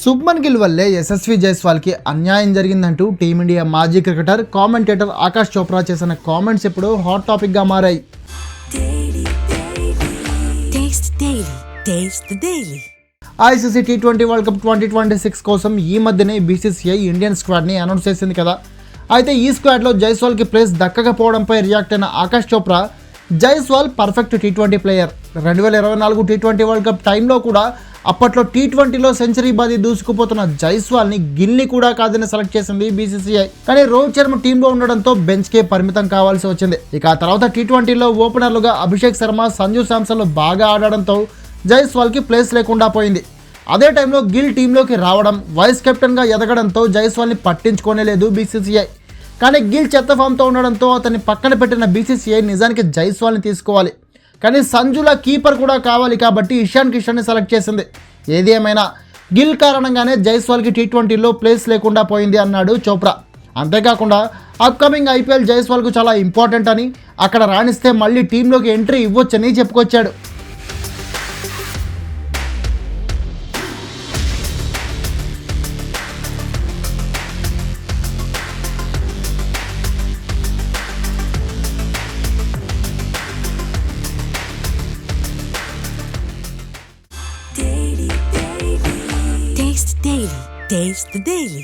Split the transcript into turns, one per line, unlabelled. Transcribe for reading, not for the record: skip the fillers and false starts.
శుభ్మన్ గిల్ వల్లే యశస్వి జైస్వాల్కి అన్యాయం జరిగిందంటూ టీమిండియా మాజీ క్రికెటర్ కామెంటేటర్ ఆకాష్ చోప్రా చేసిన కామెంట్స్ ఇప్పుడు హాట్ టాపిక్గా మారాయి. ఐసీసీ టీ20 వరల్డ్ కప్ 2026 కోసం ఈ మధ్యనే బీసీసీఐ ఇండియన్ స్క్వాడ్ని అనౌన్స్ చేసింది కదా. అయితే ఈ స్క్వాడ్లో జైస్వాల్కి ప్లేస్ దక్కకపోవడంపై రియాక్ట్ అయిన Akash Chopra, Jaiswal perfect T20 player. 2024 T20 world cup టైంలో కూడా అప్పట్లో టీ20లో సెంచరీ బాది దూసుకుపోతున్న జైస్వాల్ని గిల్ని కూడా కాదని సెలెక్ట్ చేసింది బీసీసీఐ. కానీ రోహిత్ శర్మ టీంలో ఉండడంతో బెంచ్కే పరిమితం కావాల్సి వచ్చింది. ఇక ఆ తర్వాత టీ20లో ఓపెనర్లుగా అభిషేక్ శర్మ, సంజు శాంసన్లు బాగా ఆడడంతో జైస్వాల్కి ప్లేస్ లేకుండా పోయింది. అదే టైంలో గిల్ టీంలోకి రావడం, వైస్ కెప్టెన్గా ఎదగడంతో జైస్వాల్ని పట్టించుకోనే లేదు బీసీసీఐ. కానీ గిల్ చెత్త ఫామ్తో ఉండడంతో అతన్ని పక్కన పెట్టిన బీసీసీఐ నిజానికి జైస్వాల్ని తీసుకోవాలి, కానీ సంజులా కీపర్ కూడా కావాలి కాబట్టి ఇషాన్ కిషన్ని సెలెక్ట్ చేసింది. ఏది ఏమైనా గిల్ కారణంగానే జైస్వాల్కి టీ20లో ప్లేస్ లేకుండా పోయింది అన్నాడు చోప్రా. అంతేకాకుండా అప్కమింగ్ ఐపీఎల్ జైస్వాల్కు చాలా ఇంపార్టెంట్ అని, అక్కడ రాణిస్తే మళ్ళీ టీంలోకి ఎంట్రీ ఇవ్వొచ్చని చెప్పుకొచ్చాడు.
Taste the Daily.